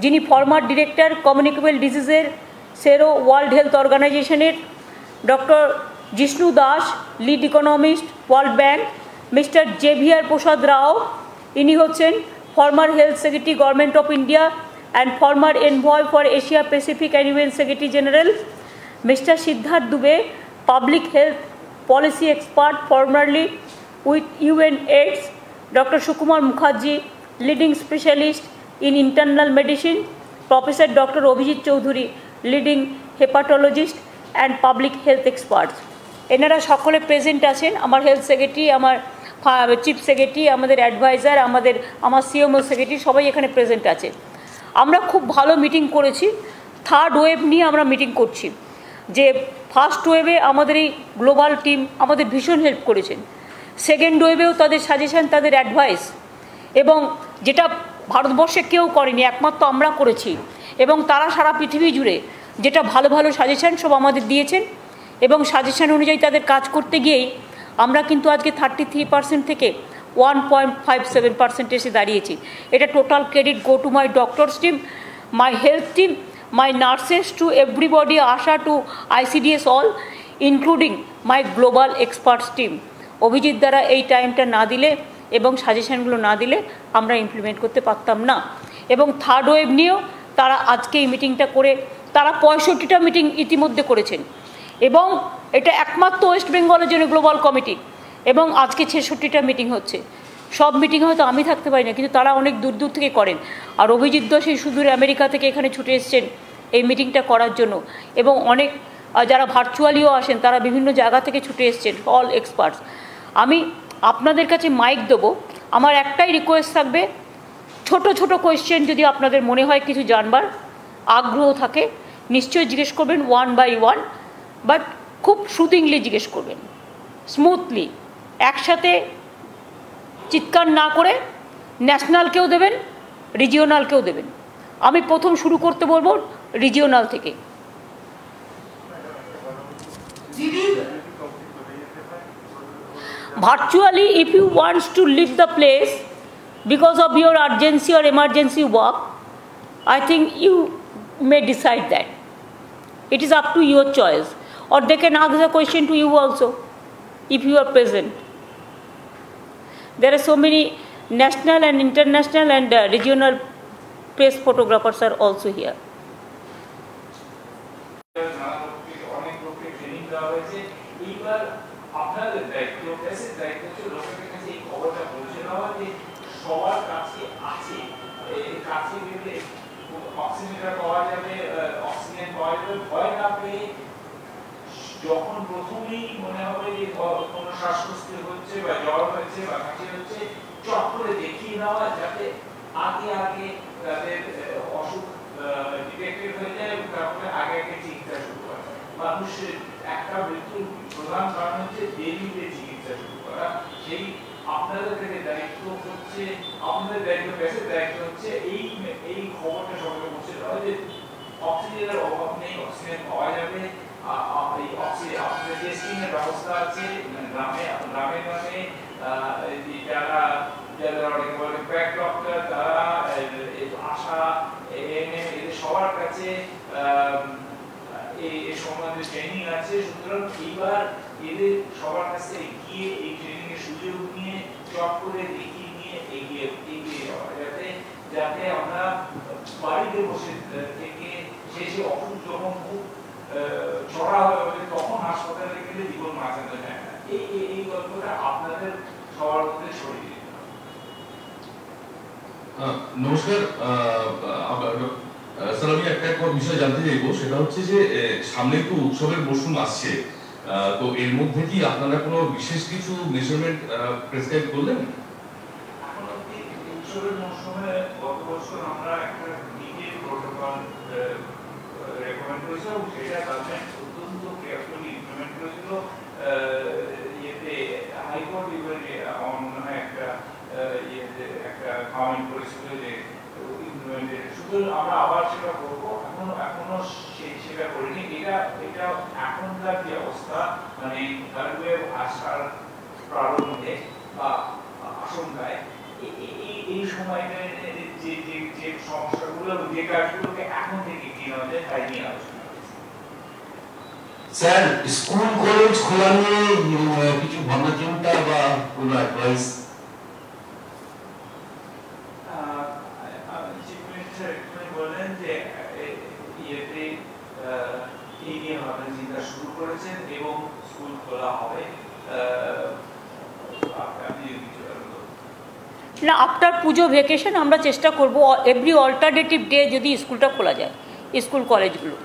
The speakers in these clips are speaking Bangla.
যিনি ফর্মার ডিরেক্টর কমিউনিকেবল ডিজিজের সেরো ওয়ার্ল্ড হেলথ অর্গানাইজেশনের, doctor Jishnu Das, lead economist, world bank, mister Xavier Prasad Rao, ইনি হচ্ছেন former health secretary government of India and former envoy for Asia Pacific and UN secretary general, mister Siddharth Dubey, public health policy expert formerly with UNAIDS, Dr. Sukumar Mukherjee, leading specialist in internal medicine, Professor Dr. Abhijit Choudhury, leading hepatologist and public health experts. এনারা সকলে প্রেজেন্ট আছেন। আমার হেলথ সেক্রেটারি, আমার চিফ সেক্রেটারি, আমাদের অ্যাডভাইজার, আমার CMO সেক্রেটারি সবাই এখানে প্রেজেন্ট আছে। আমরা খুব ভালো মিটিং করেছি। থার্ড ওয়েভ নিয়ে আমরা মিটিং করছি। যে ফার্স্ট ওয়েভে আমাদের এই গ্লোবাল টিম আমাদের ভীষণ হেল্প করেছেন। সেকেন্ড ওয়েভেও তাদের সাজেশন, তাদের অ্যাডভাইস, এবং যেটা ভারতবর্ষে কেউ করেনি, একমাত্র আমরা করেছি, এবং তারা সারা পৃথিবী জুড়ে যেটা ভালো ভালো সাজেশন সব আমাদের দিয়েছেন, এবং সাজেশন অনুযায়ী তাদের কাজ করতে গিয়েই আমরা কিন্তু আজকে 33% থেকে 1.57% এসে দাঁড়িয়েছি। এটা total credit go to my doctors team, my health team, my nurses, to everybody, ASHA, to ICDS all, including my global experts team. Abhijit দ্বারা এই টাইমটা না দিলে এবং সাজেশনগুলো না দিলে আমরা ইমপ্লিমেন্ট করতে পারতাম না। এবং থার্ড ওয়েভ নিয়েও তারা আজকে এই মিটিংটা করে তারা 65টা মিটিং ইতিমধ্যে করেছেন, এবং এটা একমাত্র ওয়েস্ট বেঙ্গলের জন্য গ্লোবাল কমিটি, এবং আজকে 66টা মিটিং হচ্ছে। সব মিটিংয়ে হয়তো আমি থাকতে পারি না, কিন্তু তারা অনেক দূর দূর থেকে করেন। আর অভিজিৎ সেই সুদূর আমেরিকা থেকে এখানে ছুটে এসছেন এই মিটিংটা করার জন্য, এবং অনেক যারা ভার্চুয়ালিও আসেন তারা বিভিন্ন জায়গা থেকে ছুটে এসছেন, অল এক্সপার্টস। আমি আপনাদের কাছে মাইক দেবো। আমার একটাই রিকোয়েস্ট থাকবে, ছোট ছোট কোয়েশ্চেন যদি আপনাদের মনে হয় কিছু জানবার আগ্রহ থাকে নিশ্চয়ই জিজ্ঞেস করবেন, ওয়ান বাই ওয়ান, বাট খুব সুদিংলি জিজ্ঞেস করবেন, স্মুথলি, একসাথে চিৎকার না করে। ন্যাশনালকেও দেবেন, রিজিওনালকেও দেবেন। আমি প্রথম শুরু করতে বলবো রিজিওনাল থেকে। Virtually, if you want to leave the place because of your urgency or emergency work, I think you may decide that. It is up to your choice. Or they can ask the question to you also, if you are present. There are so many national and international and regional press photographers are also here. যখন প্রথমেই মনে হবে যে কোনো শ্বাসকষ্ট হচ্ছে বা জ্বর হচ্ছে বা কাশি হচ্ছে, চট করে দেখিয়ে নেওয়া, যাতে আগে আগে তাদের অসুখ ডিটেক্টেড হয়ে যায় এবং তারপরে আগে আগে চিকিৎসা শুরু করা। মানুষের একটা মৃত্যুর প্রধান কারণ হচ্ছে দেরিতে চিকিৎসা শুরু করা। সেই আপনাদের থেকে দায়িত্ব হচ্ছে, আপনাদের দায়িত্ব হচ্ছে এই খবরটা সবাইকে পৌঁছে দেওয়া যে অক্সিজেনের অভাব নেই, অক্সিজেন পাওয়া যাবে। আপনাদের টেস্টিং এর ব্যবস্থা আছে গ্রামে গ্রামে, যারা অনেক বলে প্যাক ডক্টর, তারা আশা, ANM, এদের সবার কাছে এই সম্বন্ধে ট্রেনিং আছে। সুতরাং এইবার এদের সবার কাছে গিয়ে এই ট্রেনিং এর সুযোগ নিয়ে চট করে দেখিয়ে নিয়ে এগিয়ে যাওয়া, যাতে আমরা বাড়িতে বসে থেকে শেষে অসুখ যখন খুব ছড়া হয়ে তখন হাসপাতালে গেলে জীবন বাঁচানো যায় না। এই গল্পটা আপনাদের সবার মধ্যে ছড়িয়ে দিতে হবে। নমস্কার স্যার, আমি একটা বিষয় জানতে চাইবো, সেটা হচ্ছে যে সামনে তো উৎসবের মরশুম আসছে, তো এর মধ্যে কি আপনারা কোনো বিশেষ কিছু মেজারমেন্ট প্রেসক্রাইব করলেন? এখন অবধি উৎসবের মরশুমে গত বছর আমরা একটা ডিটেইল প্রোটোকল রেকমেন্ড করেছিল এবং সেটা গভর্নমেন্ট অত্যন্ত কেয়ারফুলি ইমপ্লিমেন্ট করেছিল। ইয়েতে হাইকোর্ট একটা কমেন্ট করেছিল যে ইমপ্লিমেন্টেড, শুধু আমরা আবার সেটা করবো। এখনো সেটা করিনি। এটা এখনকার যে অবস্থা, মানে থার্ড ওয়েভ আসার প্রারম্ভে বা আশঙ্কায় এই সময়টা যে যে যে সমস্যাগুলো যে কাজগুলোকে এখন থেকে কি নেওয়া যায় তাই নিয়ে আলোচনা স্যার স্কুল কলেজ খোলা নিয়ে কিছু ভাবনা চিন্তা বা কোনো অ্যাডভাইস? চিফ মিনিস্টার বললেন যে ইয়েতে এই নিয়ে ভাবনা চিন্তা শুরু করেছেন এবং স্কুল খোলা হবে। না, আফটার পুজো ভ্যাকেশন আমরা চেষ্টা করব এভরি অল্টারনেটিভ ডে যদি স্কুলটা খোলা যায়, স্কুল কলেজগুলো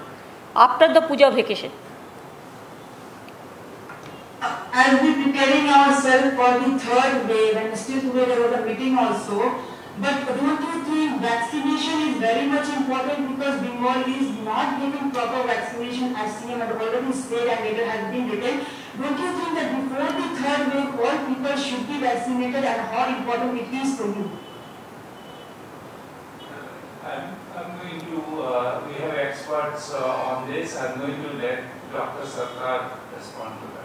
after the Puja vacation. As we preparing ourselves for the third wave, and still today there was a meeting also, but don't you think vaccination is very much important because Bengal is not giving proper vaccination as CM had already said and it has been written. Don't you think that before the third wave all people should be vaccinated and how important it is for you? I'm going to, we have experts on this. I'm going to let Dr. Sarkar respond to that.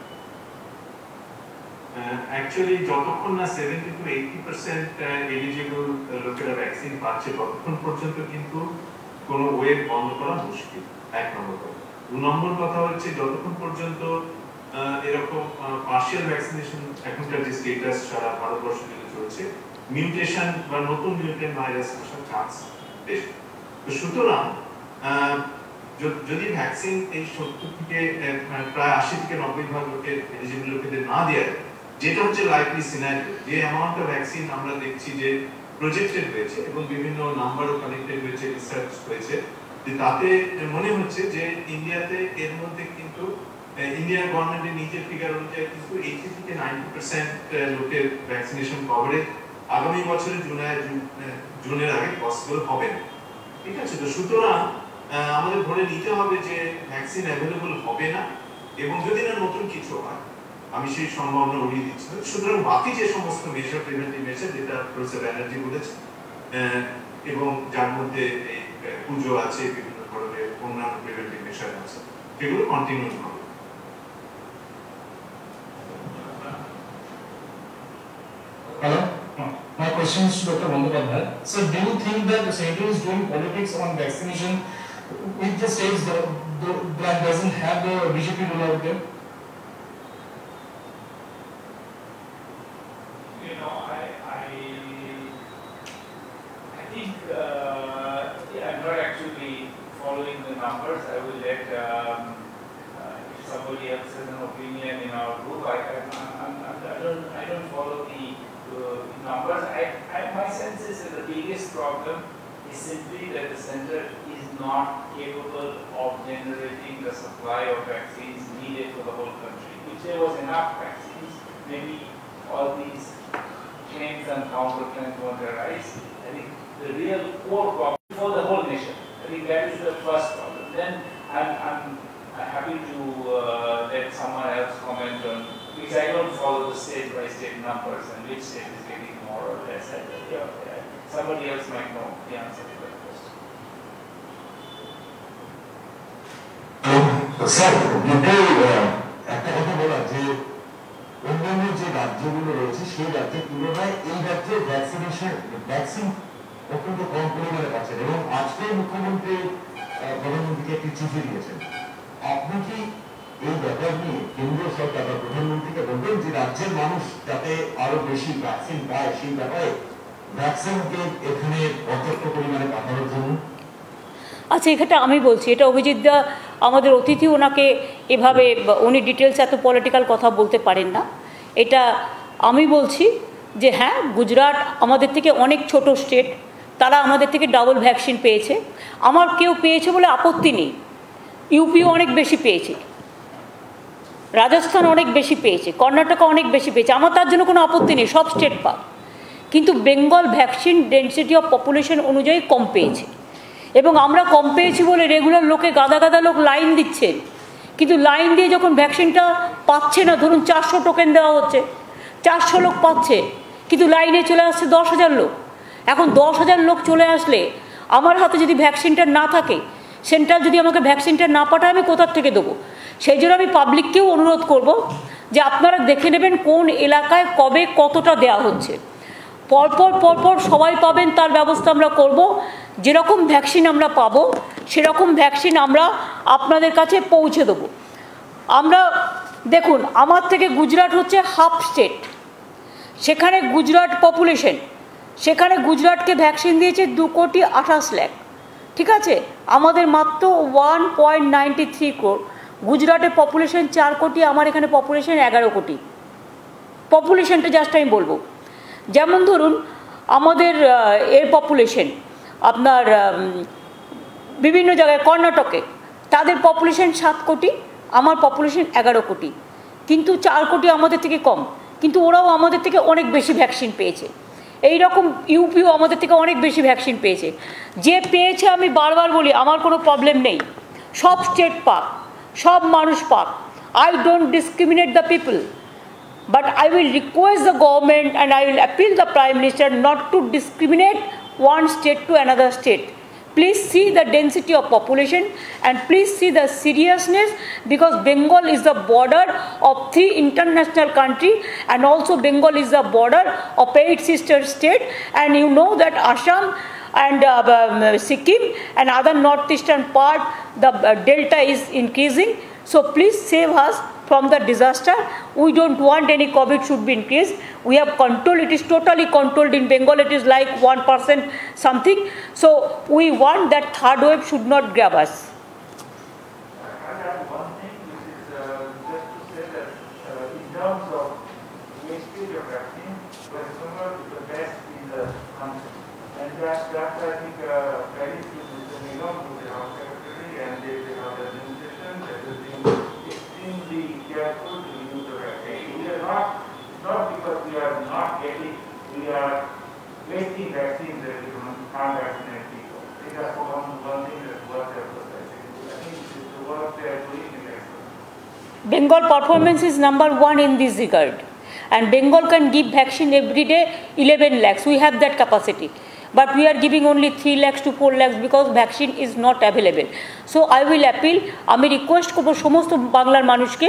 Actually, যতক্ষণ না 70 to 80% এলিজিবল লোকেরা ভ্যাকসিন পাচ্ছে ততক্ষণ পর্যন্ত কিন্তু কোনো ওয়েভ বন্ধ করা মুশকিল, এক নম্বর কথা। দু নম্বর কথা হচ্ছে যতক্ষণ পর্যন্ত এরকম পার্শিয়াল ভ্যাকসিনেশন এখনকার যে স্টেটাস সারা ভারতবর্ষ জুড়ে চলছে, মিউটেশন বা নতুন মিউটেন্ট ভাইরাস আসার চান্স বেশি। তো সুতরাং যদি ভ্যাকসিন এই 70 থেকে প্রায় 80 থেকে 90% লোকের এলিজিবল লোকেদের না দেওয়া যায়, যেটা হচ্ছে লাইকলি সিনারিও, যে অ্যামাউন্ট অফ ভ্যাকসিন আমরা দেখছি যে প্রজেক্টেড হয়েছে এবং বিভিন্ন নাম্বারও কানেক্টেড হয়েছে, রিসার্চ হয়েছে, যে তাতে মনে হচ্ছে যে ইন্ডিয়াতে এর মধ্যে কিন্তু ইন্ডিয়ান গভর্নমেন্টের নিজের ফিগার অনুযায়ী কিন্তু 80 থেকে 90% লোকের ভ্যাকসিনেশন কভারেজ আগামী বছরের জুনের আগে পসিবল হবে না। ঠিক আছে? তো সুতরাং আমাদের ধরে নিতে হবে যে ভ্যাকসিন অ্যাভেলেবল হবে না, এবং যদি না নতুন কিছু হয়, আমি সেই সম্ভাবনা উড়িয়ে দিচ্ছি। সুতরাং বাকি যে সমস্ত মেজার, প্রিভেন্টিভ মেজার, যেটা প্রফেসর ব্যানার্জি বলেছে, এবং যার মধ্যে এই পুজো আছে, বিভিন্ন ধরনের অন্যান্য প্রিভেন্টিভ মেজার আছে, সেগুলো কন্টিনিউ হবে। Hello? My question is to Dr. Bandyopadhyay. So, do you think that the center is doing politics on vaccination with the states that doesn't have the BJP rule out there? You know, I think I'm not actually following the numbers. I will let if somebody else has an opinion in our group. I don't follow the numbers. My sense is that the biggest problem is simply that the center is not capable of generating the supply of vaccines needed for the whole country. If there was enough vaccines, maybe all these claims and counterclaims won't arise. I think the real core problem for the whole nation, I think that is the first problem. Then I'm happy to let someone else comment on, because I don't follow the state by state numbers and which state is getting more or less. Somebody else might know the answer to that question. Sir, একটা কথা বলা যে অন্যান্য যে রাজ্যগুলো রয়েছে সেই রাজ্যের তুলনায় এই রাজ্যে ভ্যাকসিন অত্যন্ত কম পরিমাণে পাচ্ছেন, এবং আজকের মুখ্যমন্ত্রী প্রধানমন্ত্রীকে একটি চিঠি দিয়েছেন। আপনি কি এই ব্যাপার নিয়ে কেন্দ্রীয় সরকার বা প্রধানমন্ত্রীকে বলবেন যে রাজ্যের মানুষ যাতে আরো বেশি ভ্যাকসিন পায়, সেই ব্যাপারে ভ্যাকসিনকে এখানে পর্যাপ্ত পরিমাণে পাঠানোর জন্য? আচ্ছা, এখানটা আমি বলছি, এটা অভিজিৎ দা আমাদের অতিথি, ওনাকে এভাবে উনি ডিটেলস এত পলিটিক্যাল কথা বলতে পারেন না। এটা আমি বলছি যে হ্যাঁ, গুজরাট আমাদের থেকে অনেক ছোট স্টেট, তারা আমাদের থেকে ডাবল ভ্যাকসিন পেয়েছে। আমার কেউ পেয়েছে বলে আপত্তি নেই, ইউপিও অনেক বেশি পেয়েছে, রাজস্থান অনেক বেশি পেয়েছে, কর্ণাটকা অনেক বেশি পেয়েছে, আমার তার জন্য কোনো আপত্তি নেই, সব স্টেট পাক। কিন্তু Bengal vaccine density of population অনুযায়ী কম পেয়েছে, এবং আমরা কম পেয়েছি বলে রেগুলার লোকে গাদা গাদা লোক লাইন দিচ্ছেন, কিন্তু লাইন দিয়ে যখন ভ্যাকসিনটা পাচ্ছে না, ধরুন 400 টোকেন দেওয়া হচ্ছে, 400 লোক পাচ্ছে, কিন্তু লাইনে চলে আসছে 10,000 লোক। এখন 10,000 লোক চলে আসলে আমার হাতে যদি ভ্যাকসিনটা না থাকে, সেন্টার যদি আমাকে ভ্যাকসিনটা না পাঠায়, আমি কোথার থেকে দেবো? সেই জন্য আমি পাবলিককেও অনুরোধ করব যে আপনারা দেখে নেবেন কোন এলাকায় কবে কতটা দেওয়া হচ্ছে। পরপর সবাই পাবেন তার ব্যবস্থা আমরা করব। যেরকম ভ্যাকসিন আমরা পাবো সেরকম ভ্যাকসিন আমরা আপনাদের কাছে পৌঁছে দেবো। আমরা দেখুন, আমার থেকে গুজরাট হচ্ছে হাফ স্টেট, সেখানে গুজরাট পপুলেশন, সেখানে গুজরাটকে ভ্যাকসিন দিয়েছে 2,28 লাখ, ঠিক আছে? আমাদের মাত্র 1.93 crore, গুজরাটের পপুলেশন 4 কোটি, আমার এখানে পপুলেশন 11 কোটি। পপুলেশনটা জাস্ট আমি বলবো, যেমন ধরুন আমাদের এর পপুলেশন আপনার বিভিন্ন জায়গায়, কর্ণাটকে তাদের পপুলেশন 7 কোটি, আমার পপুলেশন 11 কোটি, কিন্তু 4 কোটি আমাদের থেকে কম, কিন্তু ওরাও আমাদের থেকে অনেক বেশি ভ্যাকসিন পেয়েছে। এই রকম ইউপিও আমাদের থেকে অনেক বেশি ভ্যাকসিন পেয়েছে। যে পেয়েছে আমি বারবার বলি আমার কোনো প্রবলেম নেই, সব স্টেট পাক, সব মানুষ পাক, I don't discriminate the people, but I will request the government and I will appeal the Prime Minister not to discriminate one state to another state. Please see the density of population and please see the seriousness, because Bengal is the border of 3 international countries and also Bengal is the border of 8 sister states, and you know that Assam and Sikkim and other northeastern part, the delta is increasing. So please save us from the disaster. We don't want any COVID should be increased. We have control, it is totally controlled in Bengal, it is like 1% something. So we want that third wave should not grab us. I have one thing which is just to say that in terms of wastage of vaccine, Bengal is the best in the country. And that I think very to Mr. Nigam, who is the House Secretary, and they have the administration that has been extremely careful to use the vaccine. We are not because we are not getting, we are wasting vaccines that we can't vaccinate people. I think that's one thing that worth emphasizing. I think this is the work they are doing in excellence. Bengal performance is number 1 in this regard, and Bengal can give vaccine every day 11 lakhs. We have that capacity. But we are giving only 3 lakhs to 4 lakhs because vaccine is not available. So I will appeal, আমি রিকোয়েস্ট করবো সমস্ত বাংলার মানুষকে,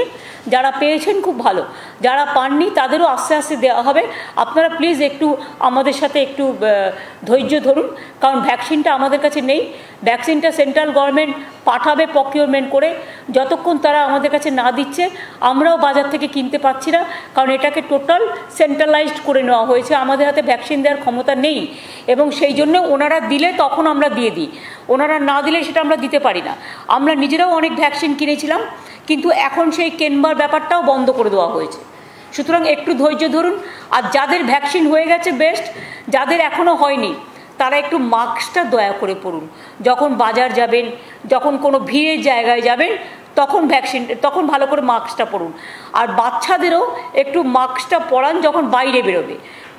যারা পেয়েছেন খুব ভালো, যারা পাননি তাদেরও আস্তে আস্তে দেওয়া হবে। আপনারা প্লিজ একটু আমাদের সাথে একটু ধৈর্য ধরুন, কারণ ভ্যাকসিনটা আমাদের কাছে নেই। ভ্যাকসিনটা সেন্ট্রাল গভর্নমেন্ট পাঠাবে প্রকিউরমেন্ট করে, যতক্ষণ তারা আমাদের কাছে না দিচ্ছে আমরাও বাজার থেকে কিনতে পারছি না, কারণ এটাকে টোটাল সেন্ট্রালাইজড করে নেওয়া হয়েছে। আমাদের হাতে ভ্যাকসিন দেওয়ার ক্ষমতা নেই, এবং সেই জন্য ওনারা দিলে তখন আমরা দিয়ে দিই, ওনারা না দিলে সেটা আমরা দিতে পারি না। আমরা নিজেরাও অনেক ভ্যাকসিন কিনেছিলাম, কিন্তু এখন সেই কেনবার ব্যাপারটাও বন্ধ করে দেওয়া হয়েছে। সুতরাং একটু ধৈর্য ধরুন, আর যাদের ভ্যাকসিন হয়ে গেছে বেস্ট, যাদের এখনও হয়নি তারা একটু মাস্কটা দয়া করে পরুন। যখন বাজার যাবেন, যখন কোনো ভিড়ের জায়গায় যাবেন, তখন ভালো করে মাস্কটা পরুন। আর বাচ্চাদেরও একটু মাস্কটা পরান যখন বাইরে বেরোবে,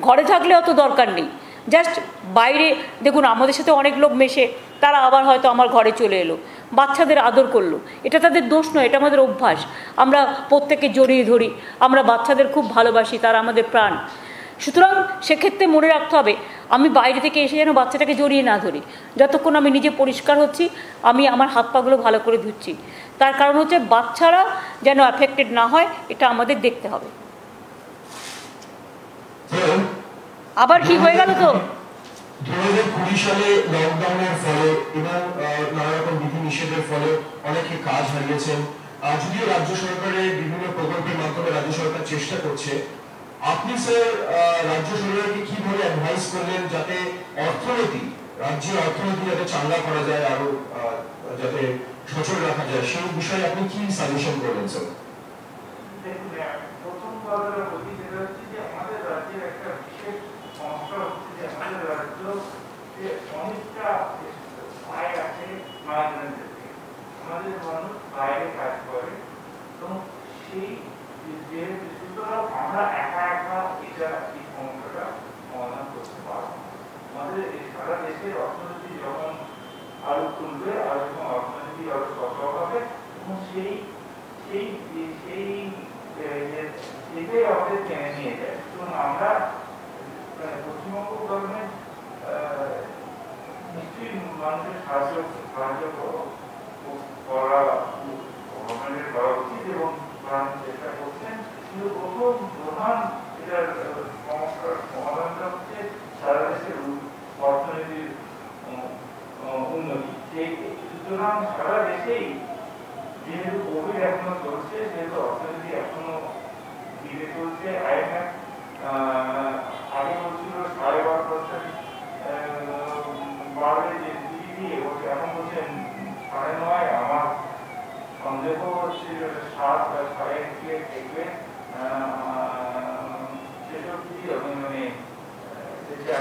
ঘরে থাকলে অত দরকার নেই। জাস্ট বাইরে দেখুন আমাদের সাথে অনেক লোক মেশে, তারা আবার হয়তো আমার ঘরে চলে এলো, বাচ্চাদের আদর করলো, এটা তাদের দোষ নয়, এটা আমাদের অভ্যাস। আমরা প্রত্যেককে জড়িয়ে ধরি, আমরা বাচ্চাদের খুব ভালোবাসি, তারা আমাদের প্রাণ। সুতরাং সেক্ষেত্রে মনে রাখতে হবে আমি বাইরে থেকে এসে যেন বাচ্চাটাকে জড়িয়ে না ধরি। যতক্ষণ আমি নিজে পরিষ্কার হচ্ছি, আমি আমার হাত পাগুলো ভালো করে ধুচ্ছি, তার কারণ হচ্ছে বাচ্চারা যেন অ্যাফেক্টেড না হয়, এটা আমাদের দেখতে হবে। আবার কি হয়ে গেল তো 2020 সালে লকডাউনের ফলে এবং নানা রকম বিধিনিষেধের ফলে অনেকে কাজ হারিয়েছেন। যদিও রাজ্য সরকারের বিভিন্ন প্রকল্পের মাধ্যমে রাজ্য সরকার চেষ্টা করছে, আপনি স্যার রাজ্য সরকারকে কিভাবে অ্যাডভাইস করলেন যাতে রাজ্যের অর্থনীতি যাতে চাঙ্গা করা যায়, আরো যাতে সচল রাখা যায়, সেই বিষয়ে আপনি কি সাজেশন করলেন স্যার? দেখুন, প্রথম কথাটা বলি, যেটা হচ্ছে যে আমাদের রাজ্যের একটা বিশেষ সমস্যা হচ্ছে যে আমাদের রাজ্য অনেকটা আয় আছে মাইগ্রেন্টের থেকে। আমাদের মানুষ বাইরে কাজ করে, এবং সেই সুতরাং আমরা একা এটা এই সমস্যাটা সমাধান করতে পারবো। আমাদের সারা দেশের অর্থনীতি যখন আরো তুলবে, আর যখন অর্থনীতি আরো সচল হবে, এবং এটাই আমাদের টেনে নিয়ে যায়। সুতরাং আমরা পশ্চিমবঙ্গ গভর্নমেন্ট নিশ্চয়ই মানুষের সাহায্য করা গভর্নমেন্টের করা উচিত এবং করানোর চেষ্টা করছেন, কিন্তু প্রধান যেটার সমস্যার সমাধানটা হচ্ছে সারা দেশের অর্থনীতির উন্নতি। সেই সুতরাং সারা দেশেই যেহেতু কোভিড এখনো চলছে, যেহেতু অর্থনীতি এখনো ধীরে চলছে, IMF আগে বলছিল 12.5% বাড়বে যে GDP, এখন বলছে 9.5। আমার সন্দেহ হচ্ছে 7 বা 8.5 দেখবে, সেসব কি আমি মানে সেটা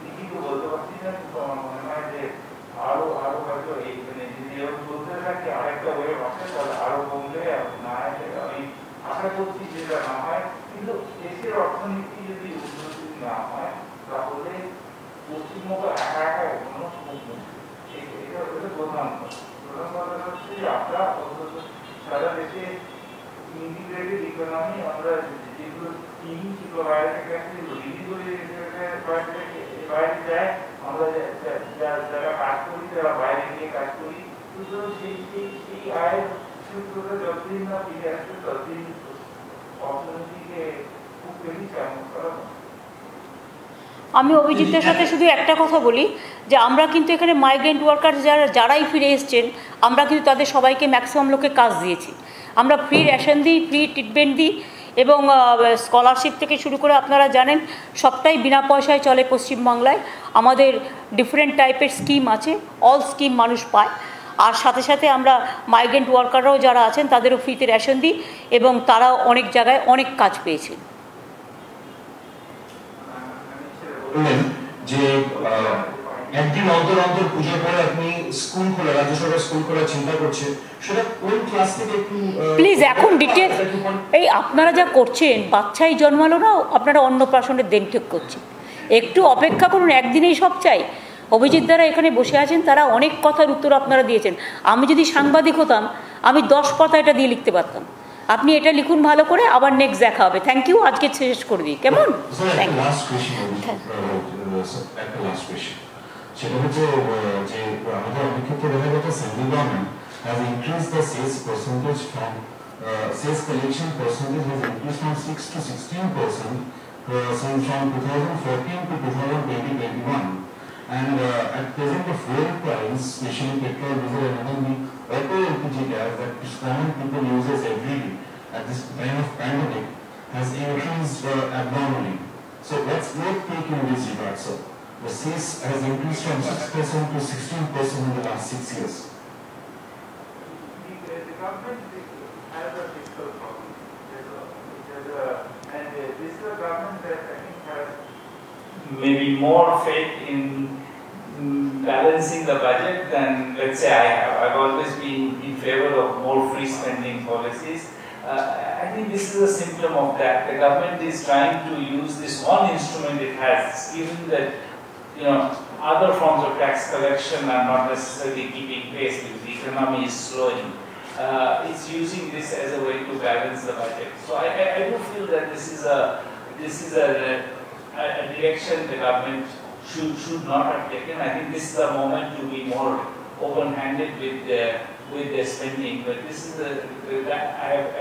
লিখিত বলতে পারছি না, কিন্তু আমার মনে হয় যে আরো হয়তো এই মানে যদি এরকম চলতে থাকে আরেকটা ওয়েভ আসে তাহলে আরো কমবে, না আমি আশা করছি যেটা না হয়। কিন্তু দেশের অর্থনীতি যদি উন্নতি না হয় তাহলে পশ্চিমবঙ্গ একা মানুষ এটা প্রধান কথা হচ্ছে যে আমরা সারা দেশে ইন্টিগ্রেটেড ইকোনমি, আমরা যেগুলো স্কিম সেগুলো বাইরে থেকে আসছে, বাইরে যায়, আমরা যারা কাজ করি তারা বাইরে গিয়ে কাজ করি। সুতরাং সেই আয়ের সূত্রটা যতদিন না ফিরে আসবে ততদিন অর্থনীতিকে খুব বেশি চালনা করা। আমি অভিজিতের সাথে শুধু একটা কথা বলি যে আমরা কিন্তু এখানে মাইগ্রেন্ট ওয়ার্কার যারাই ফিরে এসছেন, আমরা কিন্তু তাদের সবাইকে ম্যাক্সিমাম লোকে কাজ দিয়েছি। আমরা ফ্রি রেশন দিই, ফ্রি ট্রিটমেন্ট দিই, এবং স্কলারশিপ থেকে শুরু করে আপনারা জানেন সবটাই বিনা পয়সায় চলে পশ্চিমবাংলায়। আমাদের ডিফারেন্ট টাইপের স্কিম আছে, অল স্কিম মানুষ পায়। আর সাথে সাথে আমরা মাইগ্রেন্ট ওয়ার্কাররাও যারা আছেন তাদেরও ফ্রিতে রেশন দিই, এবং তারাও অনেক জায়গায় অনেক কাজ পেয়েছেন। যে একদিন অন্তর অন্তর পুজোর পরে আপনি স্কুল খোলা, রাজ্য সরকার স্কুল খোলার চিন্তা করছে, সেটা কোন ক্লাস থেকে একটু প্লিজ এখন ডিটেল, এই আপনারা যা করছেন বাচ্চাই জন্মালো না, আপনারা অন্নপ্রাশনের দিন ঠিক করছেন, একটু অপেক্ষা করুন, একদিনেই সব চাই। অভিজিৎ দ্বারা এখানে বসে আছেন, তারা অনেক কথার উত্তর আপনারা দিয়েছেন। আমি যদি সাংবাদিক হতাম আমি 10 পাতা এটা দিয়ে লিখতে পারতাম। আপনি এটা লিখুন ভালো করে, আবার নেক্সট দেখা হবে। থ্যাংক ইউ, আজকে শেষ করে দিই, কেমন? সেটা হচ্ছে যে আমাদের অনেক ক্ষেত্রে দেখা যাচ্ছে central government has increased the sales percentage from sales collection percentage has increased from 6 to 16% since from 2014 to 2021, and at present the fuel price, especially petrol, diesel, and even the auto LPG gas that common people uses every day at this time of pandemic has increased abnormally. So what's your take in this regard, sir? The sales has increased from 6% to 16% in the last 6 years. The government has a fiscal problem, and this is a government that I think has maybe more faith in balancing the budget than, let's say, I have. I've always been in favor of more free spending policies. I think this is a symptom of that. The government is trying to use this one instrument it has, given that other forms of tax collection are not necessarily keeping pace because the economy is slowing. It's using this as a way to balance the budget. So I do feel that this is a direction the government should not have taken. I think this is a moment to be more open-handed with their spending. But this is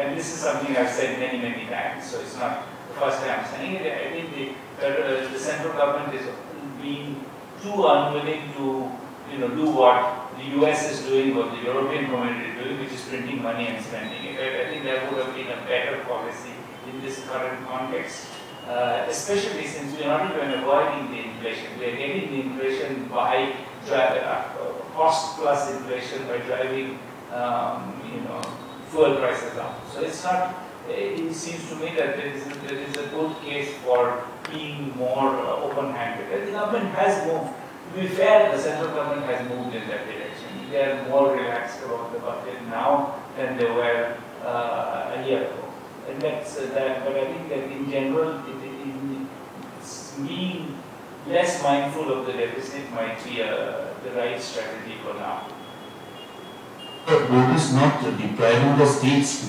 and this is something I've said many times. So it's not the first time I'm saying it. I think the central government is being too unwilling to do what the US is doing, what the European community is doing, which is printing money and spending it. I think there would have been a better policy in this current context, especially since we are not even avoiding the inflation. We are getting the inflation by cost plus inflation by driving fuel prices up. So it's not. It seems to me that there is a good case for being more open-handed. The government has moved. To be fair, the central government has moved in that direction. They are more relaxed about the budget now than they were a year ago. And that's that. But I think that in general, it's being less mindful of the deficit might be the right strategy for now.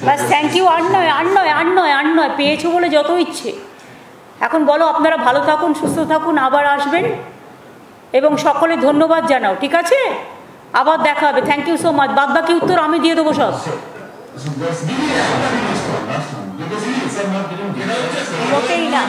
বাস থ্যাংক ইউ। আর নয় পেয়েছো বলে যত ইচ্ছে। এখন বলো আপনারা ভালো থাকুন, সুস্থ থাকুন, আবার আসবেন এবং সকলে ধন্যবাদ জানাও, ঠিক আছে? আবার দেখা হবে। Thank you so much. বাদ বাকি উত্তর আমি দিয়ে দেবো সব। মোটেই না।